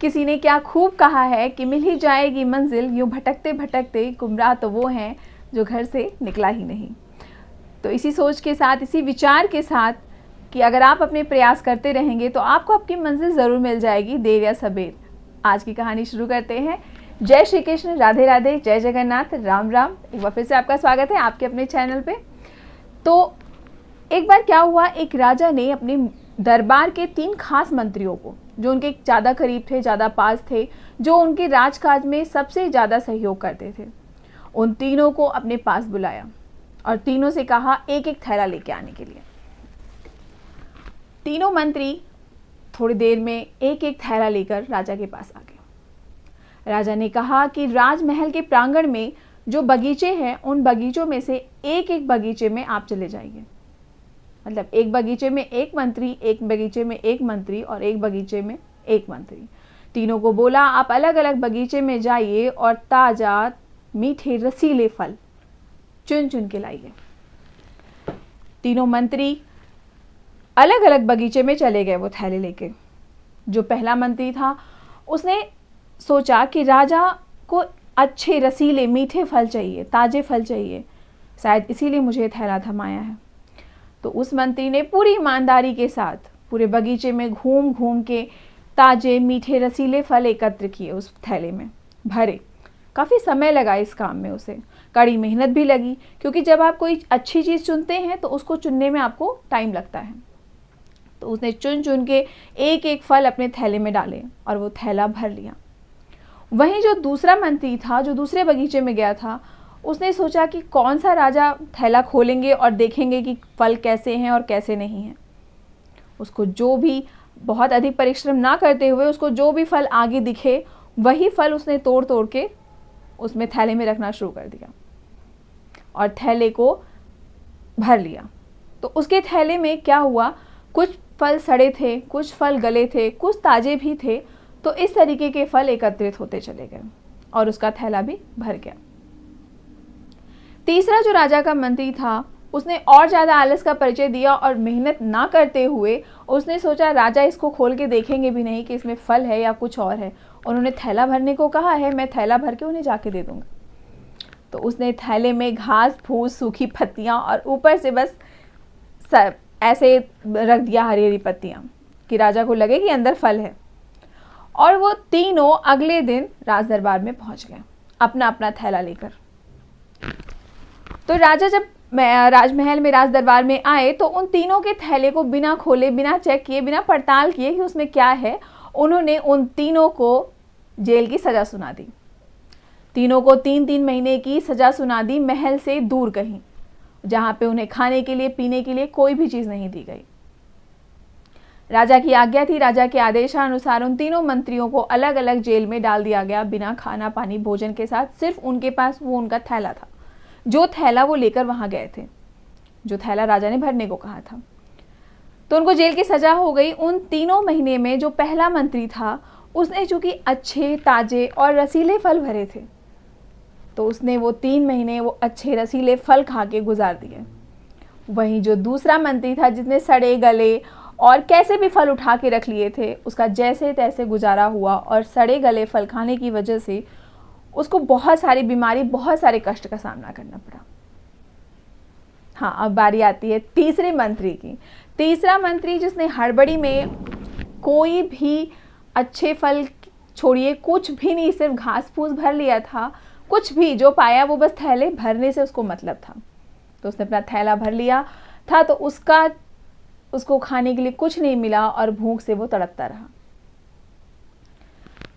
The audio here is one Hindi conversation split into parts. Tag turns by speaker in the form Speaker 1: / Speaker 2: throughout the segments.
Speaker 1: किसी ने क्या खूब कहा है कि मिल ही जाएगी मंजिल, यूँ भटकते भटकते गुमराह तो वो हैं जो घर से निकला ही नहीं। तो इसी सोच के साथ, इसी विचार के साथ कि अगर आप अपने प्रयास करते रहेंगे तो आपको आपकी मंजिल ज़रूर मिल जाएगी, देर या सबेर। आज की कहानी शुरू करते हैं। जय श्री कृष्ण, राधे राधे, जय जगन्नाथ, राम राम। एक बार फिर से आपका स्वागत है आपके अपने चैनल पे। तो एक बार क्या हुआ, एक राजा ने अपने दरबार के 3 खास मंत्रियों को, जो उनके ज़्यादा करीब थे, ज़्यादा पास थे, जो उनके राजकाज में सबसे ज़्यादा सहयोग करते थे, उन तीनों को अपने पास बुलाया और तीनों से कहा एक एक थैला लेके आने के लिए। तीनों मंत्री थोड़ी देर में एक एक थैला लेकर राजा के पास आ गए। राजा ने कहा कि राजमहल के प्रांगण में जो बगीचे हैं, उन बगीचों में से एक एक बगीचे में आप चले जाइए। मतलब एक बगीचे में एक मंत्री, एक बगीचे में एक मंत्री और एक बगीचे में एक मंत्री। तीनों को बोला आप अलग अलग बगीचे में जाइए और ताज़ा मीठे रसीले फल चुन चुन के लाइए। तीनों मंत्री अलग अलग बगीचे में चले गए वो थैले लेके। जो पहला मंत्री था उसने सोचा कि राजा को अच्छे रसीले मीठे फल चाहिए, ताज़े फल चाहिए, शायद इसीलिए मुझे थैला थमाया है। तो उस मंत्री ने पूरी ईमानदारी के साथ पूरे बगीचे में घूम घूम के ताज़े मीठे रसीले फल एकत्र किए, उस थैले में भरे। काफ़ी समय लगा इस काम में, उसे कड़ी मेहनत भी लगी, क्योंकि जब आप कोई अच्छी चीज़ चुनते हैं तो उसको चुनने में आपको टाइम लगता है। तो उसने चुन चुन के एक एक फल अपने थैले में डाले और वो थैला भर लिया। वहीं जो दूसरा मंत्री था, जो दूसरे बगीचे में गया था, उसने सोचा कि कौन सा राजा थैला खोलेंगे और देखेंगे कि फल कैसे हैं और कैसे नहीं हैं। उसको जो भी, बहुत अधिक परिश्रम ना करते हुए, उसको जो भी फल आगे दिखे वही फल उसने तोड़ तोड़ के उसमें थैले में रखना शुरू कर दिया और थैले को भर लिया। तो उसके थैले में क्या हुआ, कुछ फल सड़े थे, कुछ फल गले थे, कुछ ताज़े भी थे। तो इस तरीके के फल एकत्रित होते चले गए और उसका थैला भी भर गया। तीसरा जो राजा का मंत्री था, उसने और ज़्यादा आलस का परिचय दिया और मेहनत ना करते हुए उसने सोचा राजा इसको खोल के देखेंगे भी नहीं कि इसमें फल है या कुछ और है। उन्होंने थैला भरने को कहा है, मैं थैला भर के उन्हें जाके दे दूंगा। तो उसने थैले में घास फूस, सूखी पत्तियाँ और ऊपर से बस ऐसे रख दिया हरी हरी पत्तियाँ कि राजा को लगे कि अंदर फल है। और वो तीनों अगले दिन राज दरबार में पहुँच गए अपना अपना थैला लेकर। तो राजा जब राजमहल में, राज दरबार में आए तो उन तीनों के थैले को बिना खोले, बिना चेक किए, बिना पड़ताल किए कि उसमें क्या है, उन्होंने उन तीनों को जेल की सज़ा सुना दी। तीनों को 3-3 महीने की सज़ा सुना दी, महल से दूर कहीं, जहाँ पे उन्हें खाने के लिए, पीने के लिए कोई भी चीज़ नहीं दी गई। राजा की आज्ञा थी, राजा के आदेशानुसार उन तीनों मंत्रियों को अलग अलग जेल में डाल दिया गया, बिना खाना पानी भोजन के साथ। सिर्फ उनके पास वो उनका थैला था, जो थैला वो लेकर वहां गए थे, जो थैला राजा ने भरने को कहा था। तो उनको जेल की सजा हो गई। उन 3 महीने में जो पहला मंत्री था, उसने चूंकि अच्छे, ताजे और रसीले फल भरे थे, तो उसने वो 3 महीने वो अच्छे रसीले फल खा के गुजार दिए। वहीं जो दूसरा मंत्री था, जिसने सड़े गले और कैसे भी फल उठा के रख लिए थे, उसका जैसे तैसे गुजारा हुआ और सड़े गले फल खाने की वजह से उसको बहुत सारी बीमारी, बहुत सारे कष्ट का सामना करना पड़ा। हाँ, अब बारी आती है तीसरे मंत्री की। तीसरा मंत्री, जिसने हड़बड़ी में कोई भी अच्छे फल छोड़िए कुछ भी नहीं, सिर्फ घास फूस भर लिया था, कुछ भी जो पाया वो बस थैले भरने से उसको मतलब था। तो उसने अपना थैला भर लिया था, तो उसको खाने के लिए कुछ नहीं मिला और भूख से वो तड़पता रहा।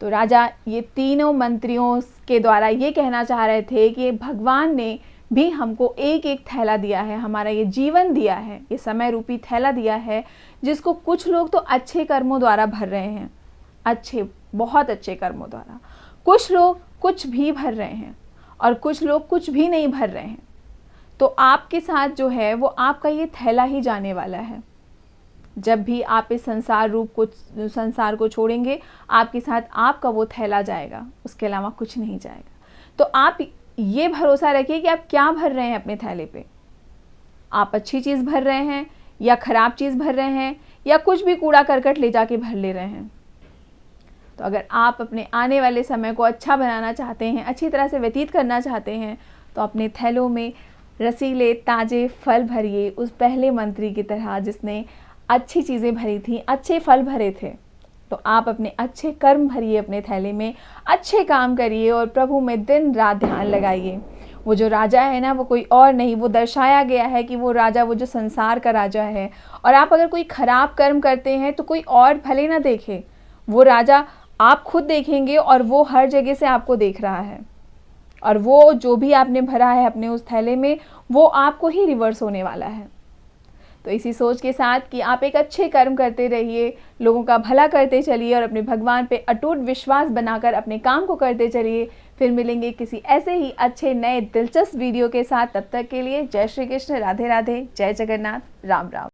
Speaker 1: तो राजा ये तीनों मंत्रियों के द्वारा ये कहना चाह रहे थे कि भगवान ने भी हमको एक एक थैला दिया है, हमारा ये जीवन दिया है, ये समय रूपी थैला दिया है, जिसको कुछ लोग तो अच्छे कर्मों द्वारा भर रहे हैं, अच्छे, बहुत अच्छे कर्मों द्वारा। कुछ लोग कुछ भी भर रहे हैं और कुछ लोग कुछ भी नहीं भर रहे हैं। तो आपके साथ जो है वो आपका ये थैला ही जाने वाला है। जब भी आप इस संसार को छोड़ेंगे, आपके साथ आपका वो थैला जाएगा, उसके अलावा कुछ नहीं जाएगा। तो आप ये भरोसा रखिए कि आप क्या भर रहे हैं अपने थैले पे। आप अच्छी चीज़ भर रहे हैं या खराब चीज़ भर रहे हैं या कुछ भी कूड़ा करकट ले जाके भर ले रहे हैं। तो अगर आप अपने आने वाले समय को अच्छा बनाना चाहते हैं, अच्छी तरह से व्यतीत करना चाहते हैं, तो अपने थैलों में रसीले ताजे फल भरिए, उस पहले मंत्री की तरह जिसने अच्छी चीज़ें भरी थी, अच्छे फल भरे थे। तो आप अपने अच्छे कर्म भरिए अपने थैले में, अच्छे काम करिए और प्रभु में दिन रात ध्यान लगाइए। वो जो राजा है ना, वो कोई और नहीं, वो दर्शाया गया है कि वो राजा वो जो संसार का राजा है। और आप अगर कोई खराब कर्म करते हैं तो कोई और भले ना देखे, वो राजा आप खुद देखेंगे और वो हर जगह से आपको देख रहा है। और वो जो भी आपने भरा है अपने उस थैले में, वो आपको ही रिवर्स होने वाला है। तो इसी सोच के साथ कि आप एक अच्छे कर्म करते रहिए, लोगों का भला करते चलिए और अपने भगवान पे अटूट विश्वास बनाकर अपने काम को करते चलिए। फिर मिलेंगे किसी ऐसे ही अच्छे नए दिलचस्प वीडियो के साथ। तब तक के लिए जय श्री कृष्ण, राधे राधे, जय जगन्नाथ, राम राम।